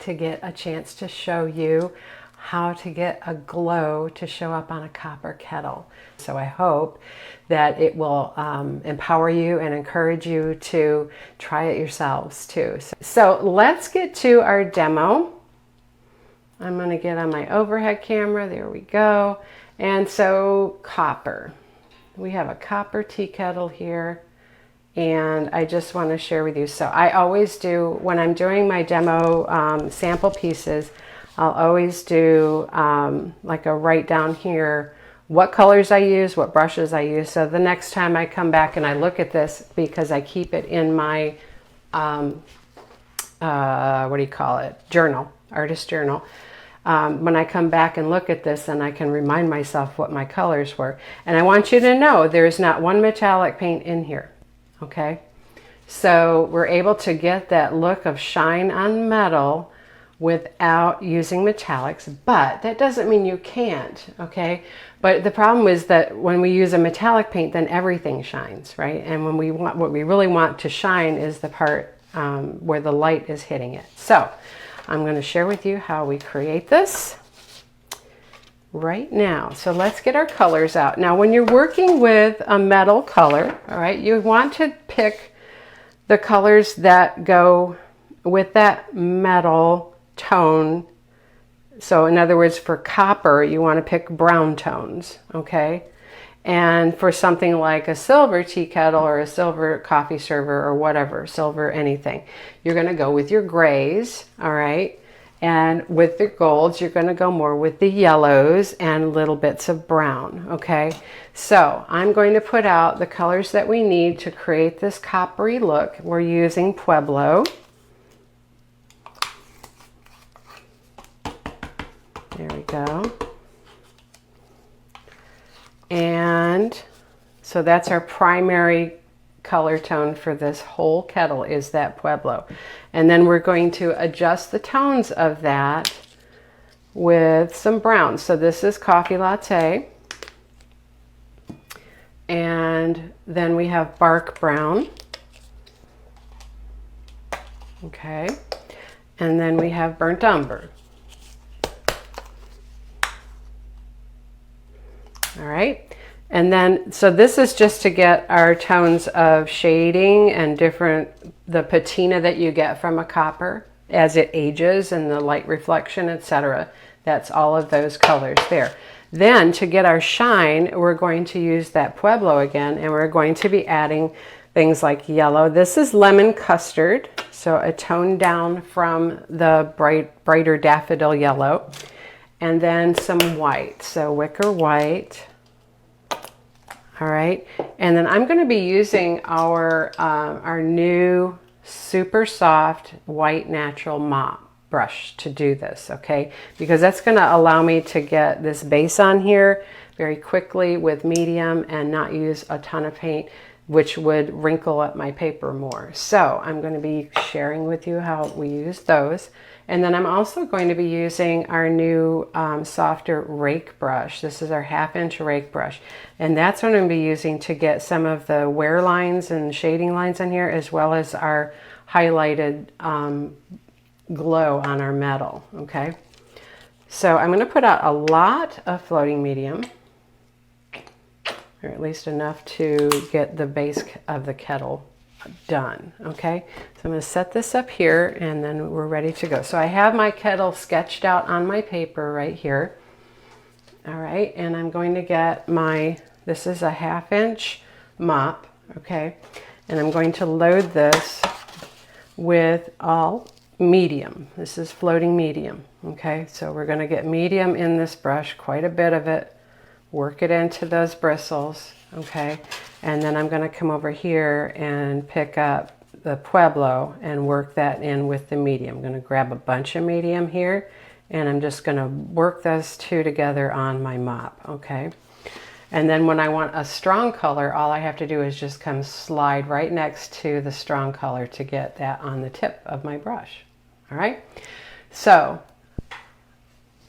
to get a chance to show you how to get a glow to show up on a copper kettle. So I hope that it will empower you and encourage you to try it yourselves too. So let's get to our demo. I'm going to get on my overhead camera. There we go. And so copper. We have a copper tea kettle here. And I just want to share with you. So I always do, when I'm doing my demo sample pieces, I'll always do like a write down here what colors I use, what brushes I use. So the next time I come back and I look at this, because I keep it in my, what do you call it? Journal, artist journal. When I come back and look at this, then I can remind myself what my colors were. And I want you to know there's not one metallic paint in here. Okay, so we're able to get that look of shine on metal without using metallics, but that doesn't mean you can't, okay? But the problem is that when we use a metallic paint, then everything shines, right? And when we want, what we really want to shine is the part where the light is hitting it. So I'm going to share with you how we create this right now. So let's get our colors out. Now, when you're working with a metal color, all right, you want to pick the colors that go with that metal tone. So in other words, for copper, you want to pick brown tones, okay? And for something like a silver tea kettle or a silver coffee server or whatever, silver anything, you're going to go with your grays, all right? And with the golds, you're going to go more with the yellows and little bits of brown, okay? So I'm going to put out the colors that we need to create this coppery look. We're using Pueblo. There we go. And so that's our primary color tone for this whole kettle, is that Pueblo. And then we're going to adjust the tones of that with some browns. So this is Coffee Latte. And then we have Bark Brown. Okay. And then we have Burnt Umber. All right. And then, so this is just to get our tones of shading and different, the patina that you get from a copper as it ages and the light reflection, etc. That's all of those colors there. Then to get our shine, we're going to use that Pueblo again, and we're going to be adding things like yellow. This is Lemon Custard, so a tone down from the brighter daffodil yellow. And then some white, so Wicker White. All right, and then I'm going to be using our new super soft white natural mop brush to do this, okay? Because that's going to allow me to get this base on here very quickly with medium and not use a ton of paint, which would wrinkle up my paper more. So I'm going to be sharing with you how we use those. And then I'm also going to be using our new softer rake brush. This is our 1/2-inch rake brush. And that's what I'm going to be using to get some of the wear lines and shading lines in here, as well as our highlighted glow on our metal, okay? So I'm going to put out a lot of floating medium, or at least enough to get the base of the kettle done, okay? So I'm going to set this up here, and then we're ready to go. So I have my kettle sketched out on my paper right here. All right, and I'm going to get my, this is a 1/2-inch mop, okay? And I'm going to load this with all medium. This is floating medium, okay? So we're going to get medium in this brush, quite a bit of it, work it into those bristles, okay? And then I'm going to come over here and pick up the Pueblo and work that in with the medium. I'm going to grab a bunch of medium here, and I'm just going to work those two together on my mop, okay? And then when I want a strong color, all I have to do is just come slide right next to the strong color to get that on the tip of my brush, all right? So,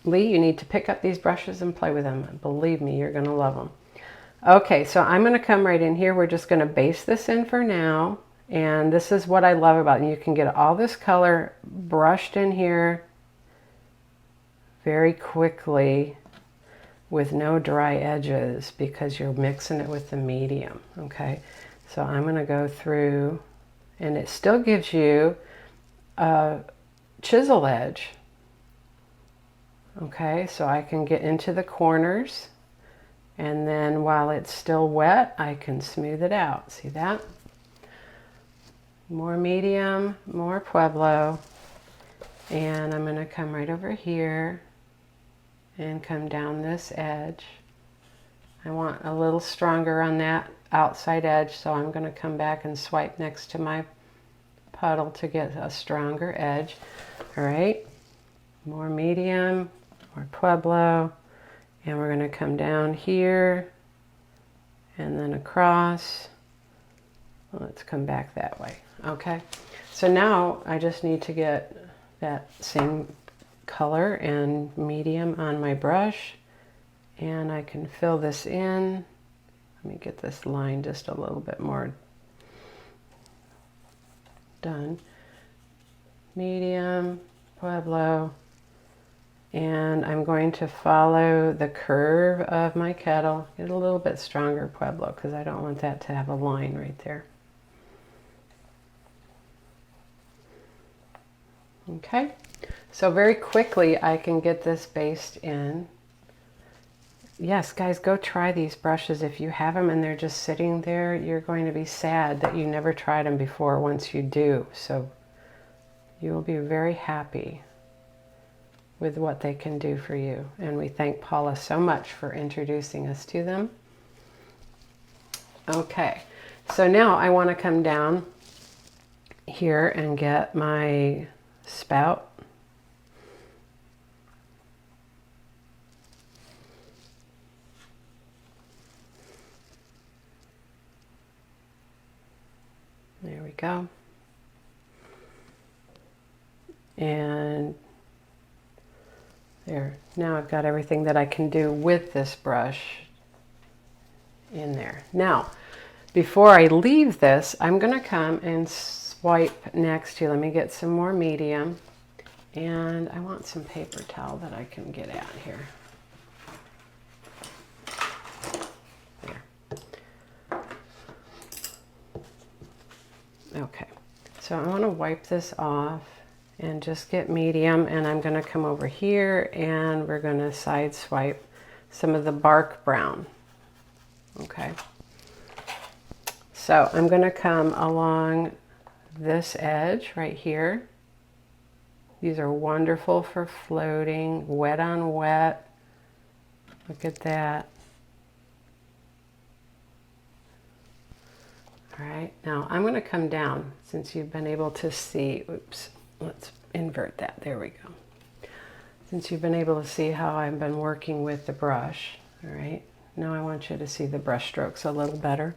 Lee, you need to pick up these brushes and play with them. Believe me, you're going to love them. Okay, so I'm going to come right in here. We're just going to base this in for now, And this is what I love about it. You can get all this color brushed in here very quickly with no dry edges because you're mixing it with the medium, okay? So I'm going to go through, and it still gives you a chisel edge, okay? So I can get into the corners, and then while it's still wet, I can smooth it out. See that? More medium, more Pueblo, and I'm going to come right over here and come down this edge. I want a little stronger on that outside edge, so I'm going to come back and swipe next to my puddle to get a stronger edge. All right, more medium, more Pueblo, and we're going to come down here and then across. Let's come back that way. Okay, so now I just need to get that same color and medium on my brush, and I can fill this in. Let me get this line just a little bit more done. Medium, Pueblo, and I'm going to follow the curve of my kettle. Get a little bit stronger Pueblo because I don't want that to have a line right there. Okay, so very quickly I can get this based in. Yes, guys, go try these brushes. If you have them and they're just sitting there, you're going to be sad that you never tried them before once you do. So you will be very happy with what they can do for you. And we thank Paula so much for introducing us to them. Okay, so now I want to come down here and get my spout. There we go. And there. Now I've got everything that I can do with this brush in there. Now, before I leave this, I'm going to come and swipe next to, let me get some more medium, and I want some paper towel that I can get at here. There. Okay, so I want to wipe this off and just get medium, and I'm going to come over here and we're going to side swipe some of the bark brown. Okay, so I'm going to come along this edge right here. These are wonderful for floating, wet on wet. Look at that. All right, now I'm going to come down since you've been able to see, oops, let's invert that, there we go. Since you've been able to see how I've been working with the brush, all right, now I want you to see the brush strokes a little better.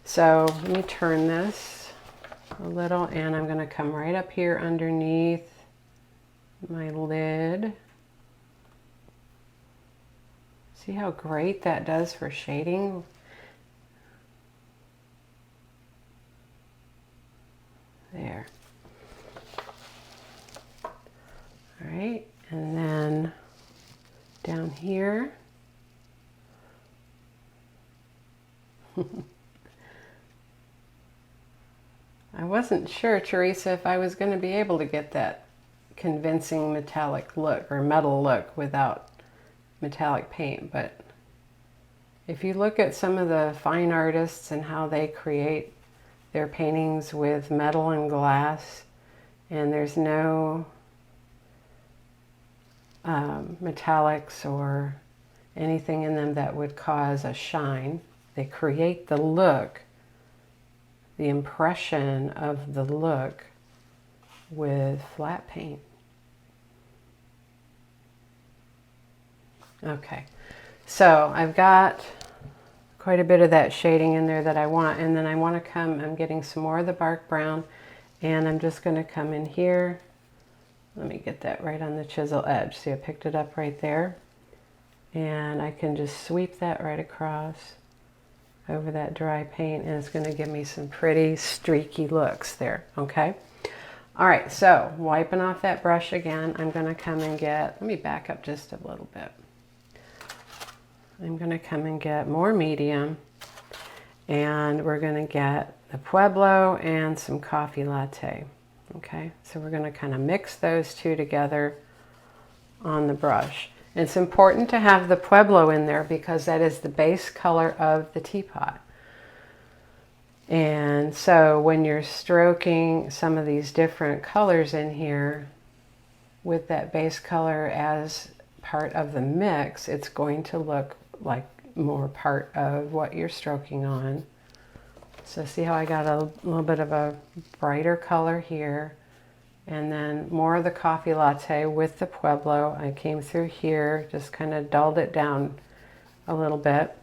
So let me turn this a little, and I'm going to come right up here underneath my lid. See how great that does for shading? There. All right, and then down here. I wasn't sure, Teresa, if I was going to be able to get that convincing metallic look or metal look without metallic paint, but if you look at some of the fine artists and how they create their paintings with metal and glass, and there's no metallics or anything in them that would cause a shine. They create the look, the impression of the look with flat paint. Okay, so I've got quite a bit of that shading in there that I want, and then I want to come, I'm getting some more of the bark brown, and I'm just going to come in here. Let me get that right on the chisel edge. See, I picked it up right there, and I can just sweep that right across. over that dry paint, and it's going to give me some pretty streaky looks there, okay? All right, so wiping off that brush again, I'm going to come and get, let me back up just a little bit. I'm going to come and get more medium, and we're going to get the Pueblo and some coffee latte, okay? So we're going to kind of mix those two together on the brush. It's important to have the Pueblo in there because that is the base color of the teapot. And so when you're stroking some of these different colors in here with that base color as part of the mix, it's going to look like more part of what you're stroking on. So see how I got a little bit of a brighter color here, and then more of the coffee latte with the Pueblo. I came through here, just kind of dulled it down a little bit,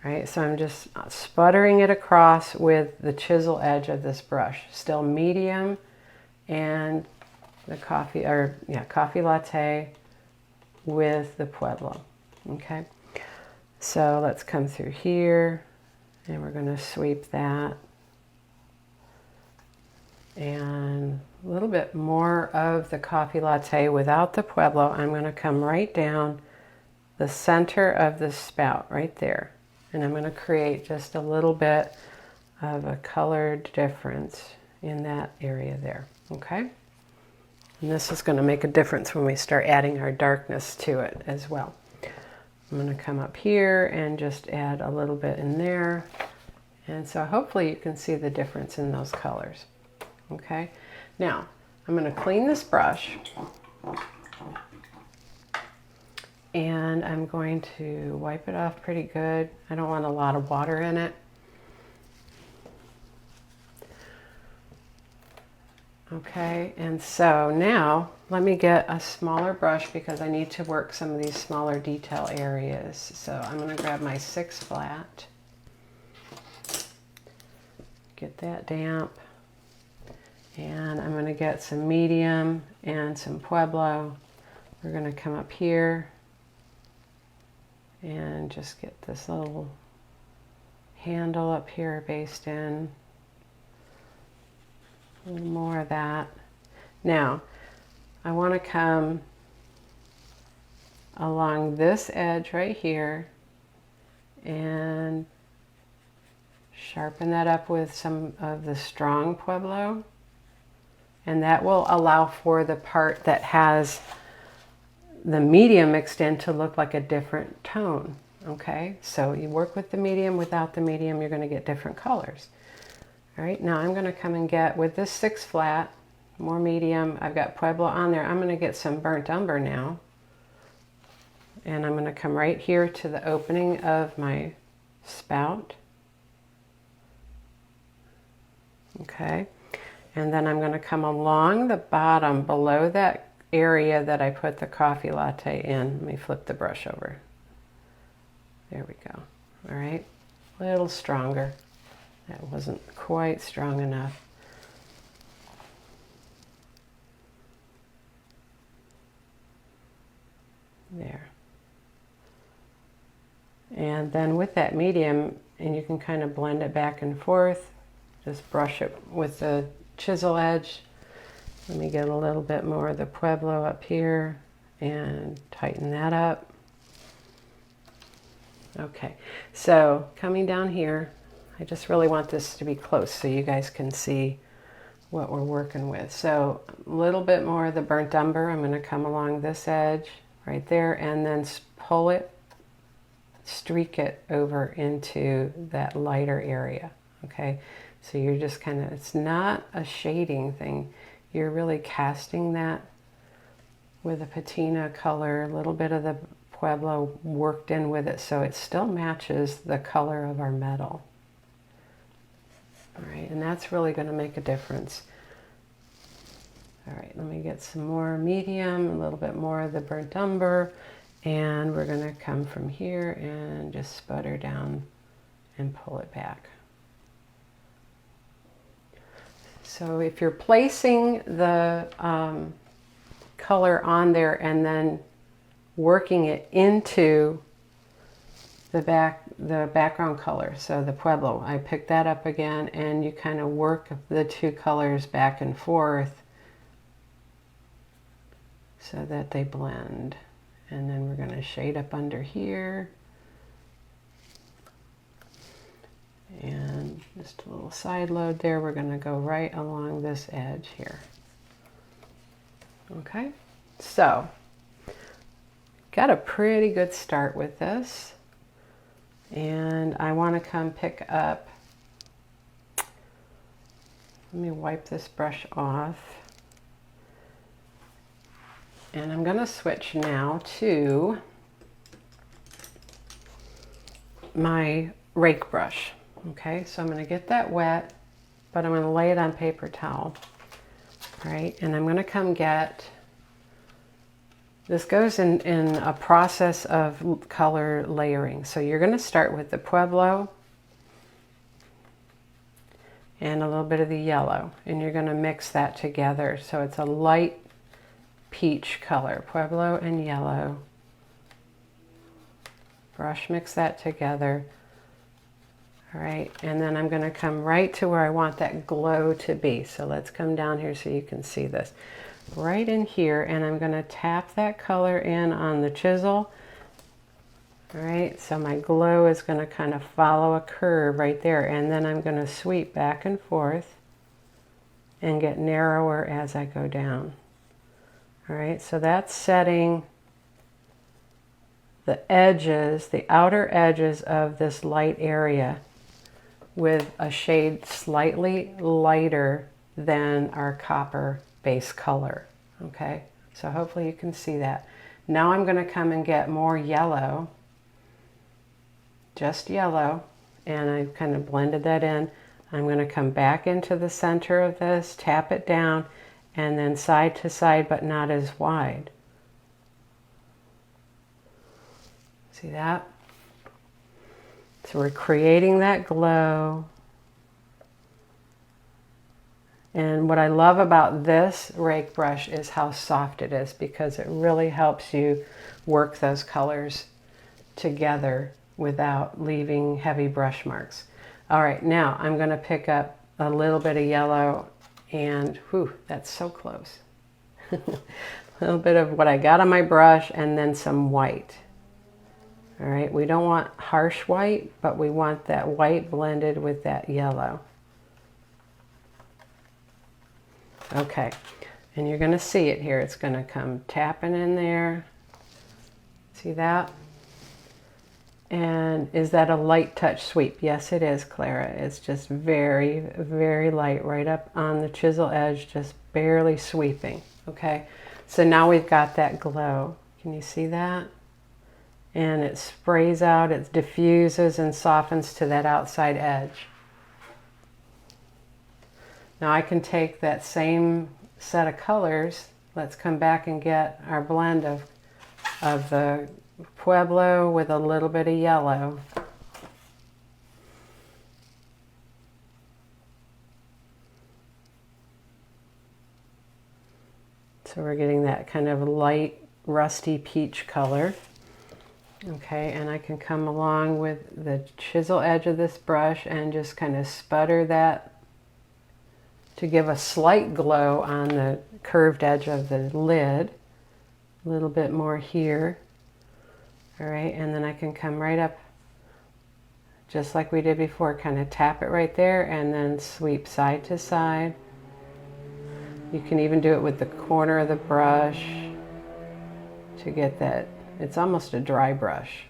right? So I'm just sputtering it across with the chisel edge of this brush, still medium, and the coffee latte with the Pueblo, okay? So let's come through here, and we're going to sweep that. And a little bit more of the coffee latte without the Pueblo. I'm going to come right down the center of the spout right there. And I'm going to create just a little bit of a colored difference in that area there. Okay? And this is going to make a difference when we start adding our darkness to it as well. I'm going to come up here and just add a little bit in there. And so hopefully you can see the difference in those colors. Okay, now I'm going to clean this brush, and I'm going to wipe it off pretty good. I don't want a lot of water in it. Okay, and so now let me get a smaller brush because I need to work some of these smaller detail areas. So I'm going to grab my 6 flat, get that damp. And I'm going to get some medium and some Pueblo. We're going to come up here and just get this little handle up here based in. A little more of that. Now, I want to come along this edge right here and sharpen that up with some of the strong Pueblo. And that will allow for the part that has the medium mixed in to look like a different tone. Okay, so you work with the medium, without the medium, you're going to get different colors. All right, now I'm going to come and get, with this 6 flat, more medium, I've got Pueblo on there. I'm going to get some burnt umber now. And I'm going to come right here to the opening of my spout. Okay. And then I'm going to come along the bottom below that area that I put the coffee latte in. Let me flip the brush over. There we go. All right, a little stronger. That wasn't quite strong enough. There. And then with that medium, and you can kind of blend it back and forth, just brush it with the chisel edge. Let me get a little bit more of the Pueblo up here and tighten that up. Okay, so coming down here, I just really want this to be close so you guys can see what we're working with. So a little bit more of the burnt umber. I'm going to come along this edge right there and then pull it, streak it over into that lighter area. Okay, so you're just kind of, it's not a shading thing. You're really casting that with a patina color, a little bit of the Pueblo worked in with it so it still matches the color of our metal. All right, and that's really going to make a difference. All right, let me get some more medium, a little bit more of the burnt umber, and we're going to come from here and just sputter down and pull it back. So if you're placing the color on there and then working it into the background color. So the Pueblo, I picked that up again, and you kind of work the two colors back and forth so that they blend. And then we're going to shade up under here. And just a little side load there. We're going to go right along this edge here. Okay, so got a pretty good start with this. And I want to come pick up, let me wipe this brush off. And I'm going to switch now to my rake brush. Okay, so I'm going to get that wet, but I'm going to lay it on paper towel. Right, and I'm going to come get, this goes in a process of color layering. So you're going to start with the Pueblo and a little bit of the yellow, and you're going to mix that together. So it's a light peach color, Pueblo and yellow. Brush mix that together. All right, and then I'm going to come right to where I want that glow to be. So let's come down here so you can see this. Right in here, and I'm going to tap that color in on the chisel. All right, so my glow is going to kind of follow a curve right there, and then I'm going to sweep back and forth and get narrower as I go down. All right, so that's setting the edges, the outer edges of this light area with a shade slightly lighter than our copper base color. Okay, so hopefully you can see that. Now I'm going to come and get more yellow, just yellow, and I've kind of blended that in. I'm going to come back into the center of this, tap it down, and then side to side, but not as wide. See that? So we're creating that glow. And what I love about this rake brush is how soft it is, because it really helps you work those colors together without leaving heavy brush marks. All right, now I'm going to pick up a little bit of yellow, and whew, that's so close. A little bit of what I got on my brush, and then some white. All right, we don't want harsh white, but we want that white blended with that yellow. Okay, and you're going to see it here. It's going to come tapping in there. See that? And is that a light touch sweep? Yes, it is, Clara. It's just very, very light, right up on the chisel edge, just barely sweeping. Okay, so now we've got that glow. Can you see that? And it sprays out, it diffuses and softens to that outside edge. Now I can take that same set of colors. Let's come back and get our blend of the Pueblo with a little bit of yellow. So we're getting that kind of light rusty peach color. Okay, and I can come along with the chisel edge of this brush and just kind of sputter that to give a slight glow on the curved edge of the lid. A little bit more here. All right, and then I can come right up just like we did before, kind of tap it right there and then sweep side to side. You can even do it with the corner of the brush to get that. It's almost a dry brush.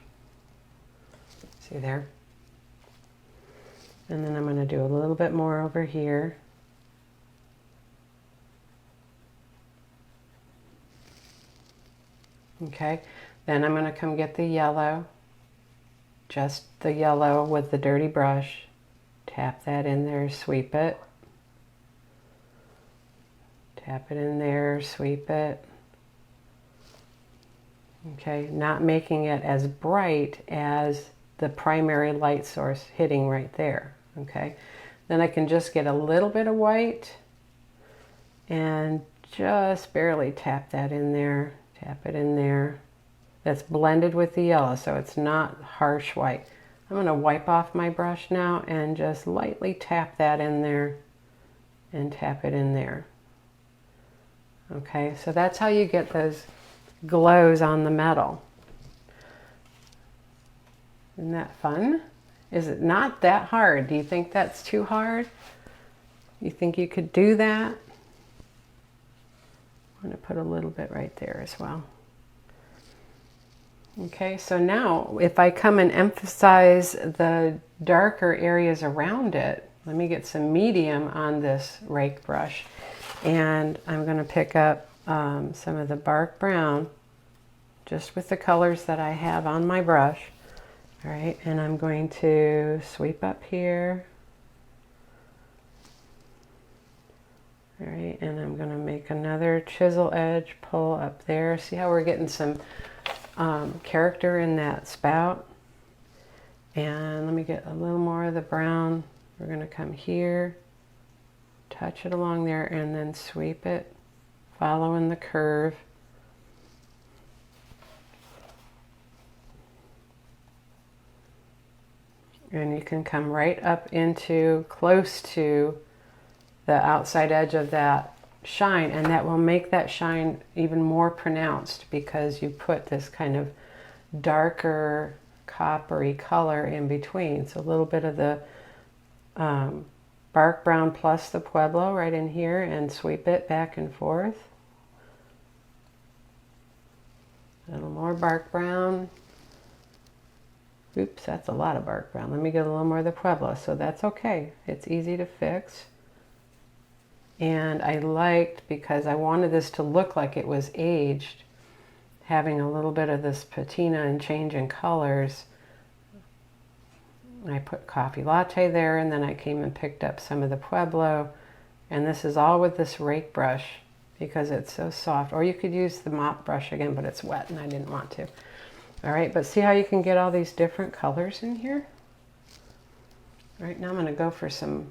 See there? And then I'm going to do a little bit more over here. Okay, then I'm going to come get the yellow, just the yellow with the dirty brush. Tap that in there, sweep it. Tap it in there, sweep it. Okay, not making it as bright as the primary light source hitting right there. Okay, then I can just get a little bit of white and just barely tap that in there, tap it in there. that's blended with the yellow, so it's not harsh white. I'm going to wipe off my brush now and just lightly tap that in there and tap it in there. Okay, so that's how you get those glows on the metal. Isn't that fun? Is it not that hard? Do you think that's too hard? You think you could do that? I'm going to put a little bit right there as well. Okay, so now if I come and emphasize the darker areas around it, let me get some medium on this rake brush, and I'm going to pick up some of the bark brown just with the colors that I have on my brush. All right, and I'm going to sweep up here. All right, and I'm going to make another chisel edge pull up there. See how we're getting some character in that spout? And let me get a little more of the brown. We're going to come here, touch it along there, and then sweep it, following the curve. And you can come right up into close to the outside edge of that shine, and that will make that shine even more pronounced because you put this kind of darker coppery color in between. So a little bit of the bark brown plus the Pueblo right in here, and sweep it back and forth. A little more bark brown. Oops, that's a lot of bark brown. Let me get a little more of the Pueblo, so that's okay. It's easy to fix. And I liked, because I wanted this to look like it was aged, having a little bit of this patina and change in colors. I put coffee latte there, and then I came and picked up some of the Pueblo. And this is all with this rake brush because it's so soft. Or you could use the mop brush again, but it's wet and I didn't want to. All right, but see how you can get all these different colors in here? All right, now I'm going to go for some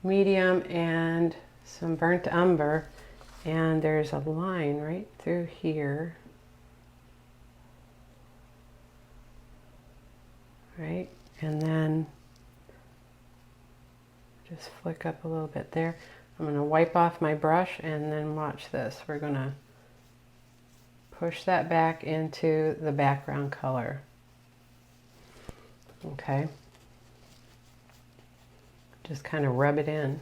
medium and some burnt umber, and there's a line right through here, right, and then just flick up a little bit there. I'm going to wipe off my brush, and then watch this. We're going to push that back into the background color. Okay, just kind of rub it in.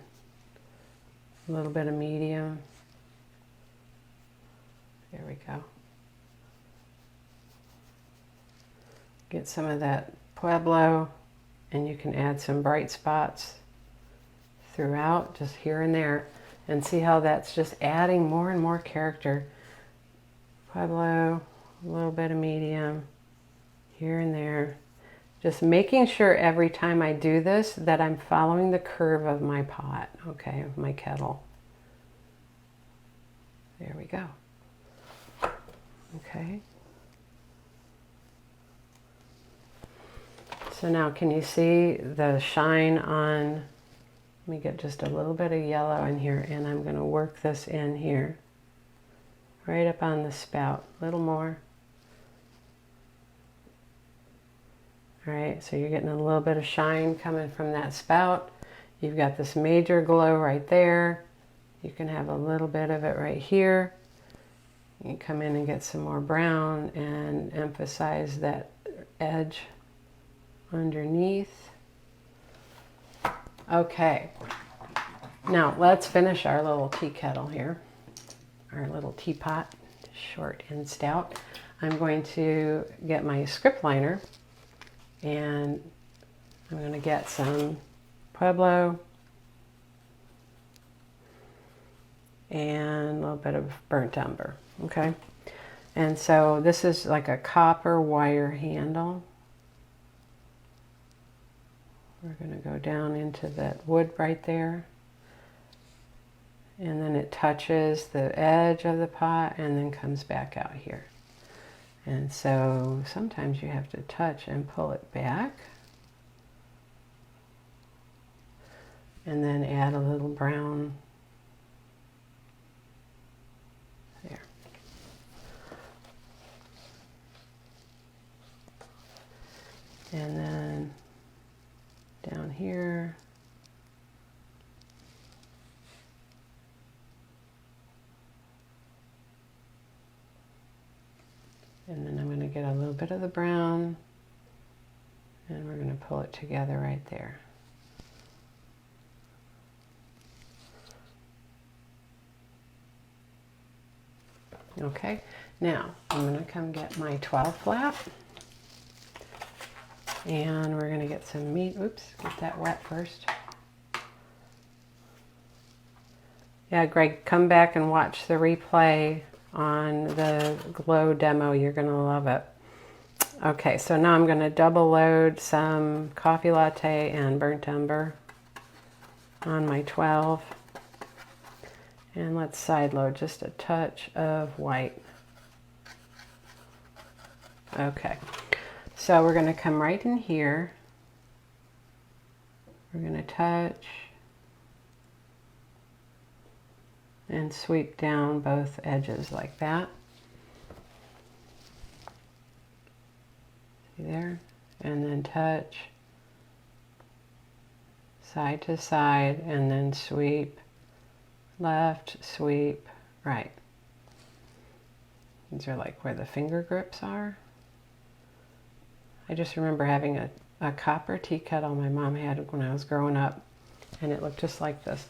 A little bit of medium. There we go. Get some of that Pueblo, and you can add some bright spots throughout, just here and there, and see how that's just adding more and more character. Pueblo, a little bit of medium, here and there. Just making sure every time I do this that I'm following the curve of my pot, okay, of my kettle. There we go. Okay. So now can you see the shine on? Let me get just a little bit of yellow in here, and I'm going to work this in here. Right up on the spout, a little more. All right, so you're getting a little bit of shine coming from that spout. You've got this major glow right there. You can have a little bit of it right here. You can come in and get some more brown and emphasize that edge underneath. Okay, now let's finish our little tea kettle here, our little teapot, short and stout. I'm going to get my script liner, and I'm going to get some Pueblo and a little bit of burnt umber. Okay, and so this is like a copper wire handle. We're going to go down into that wood right there, and then it touches the edge of the pot and then comes back out here. And so sometimes you have to touch and pull it back, and then add a little brown there. And then down here. And then I'm going to get a little bit of the brown, and we're going to pull it together right there. Okay, now I'm going to come get my 12 flap, and we're going to get some meat. Oops, get that wet first. Yeah, Greg, come back and watch the replay on the glow demo. You're going to love it. Okay, so now I'm going to double load some coffee latte and burnt umber on my 12. And let's side load just a touch of white. Okay, so we're going to come right in here. We're going to touch and sweep down both edges like that. See there? And then touch side to side, and then sweep left, sweep right. These are like where the finger grips are. I just remember having a copper tea kettle my mom had when I was growing up, and it looked just like this.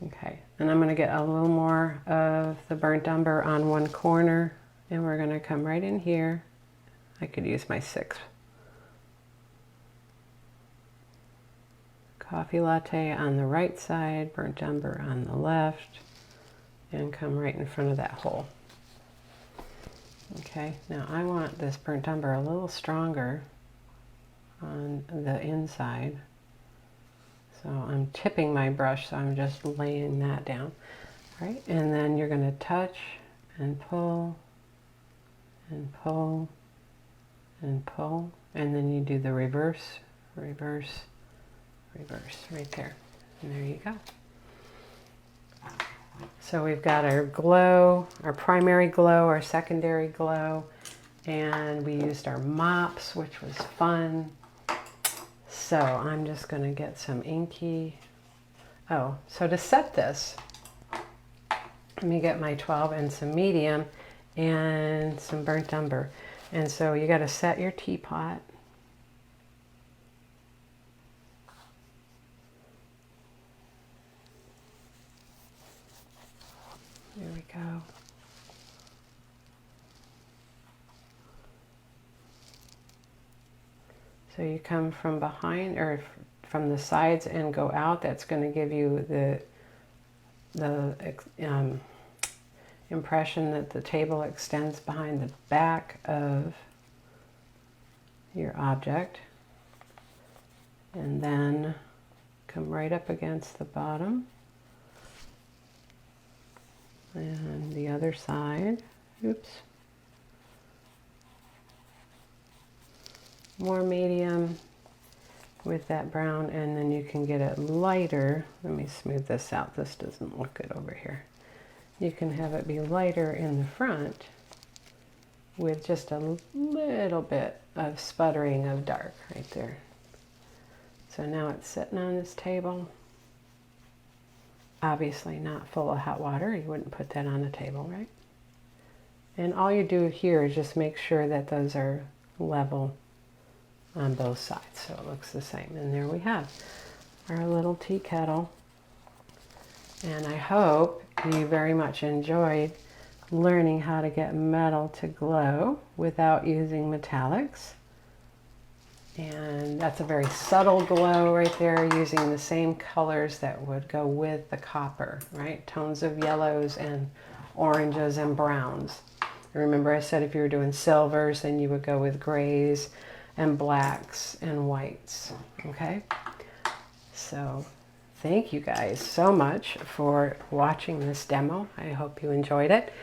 Okay, and I'm going to get a little more of the burnt umber on one corner, and we're going to come right in here. I could use my 6. Coffee latte on the right side, burnt umber on the left, and come right in front of that hole. Okay, now I want this burnt umber a little stronger on the inside. So I'm tipping my brush, so I'm just laying that down. All right, and then you're going to touch and pull and pull and pull, and then you do the reverse, reverse, reverse right there. And there you go. So we've got our glow, our primary glow, our secondary glow, and we used our mops, which was fun. So I'm just going to get some inky. Oh, so to set this, let me get my 12 and some medium and some burnt umber. And so you got to set your teapot. There we go. So you come from behind or from the sides and go out. That's going to give you the impression that the table extends behind the back of your object. And then come right up against the bottom. And the other side. Oops. More medium with that brown, and then you can get it lighter. Let me smooth this out. This doesn't look good over here. You can have it be lighter in the front with just a little bit of sputtering of dark right there. So now it's sitting on this table. Obviously not full of hot water. You wouldn't put that on a table, right? And all you do here is just make sure that those are level on both sides, so it looks the same. And there we have our little tea kettle. And I hope you very much enjoyed learning how to get metal to glow without using metallics. And that's a very subtle glow right there, using the same colors that would go with the copper, right? Tones of yellows and oranges and browns. Remember I said if you were doing silvers, then you would go with grays and blacks and whites, okay? So thank you guys so much for watching this demo. I hope you enjoyed it.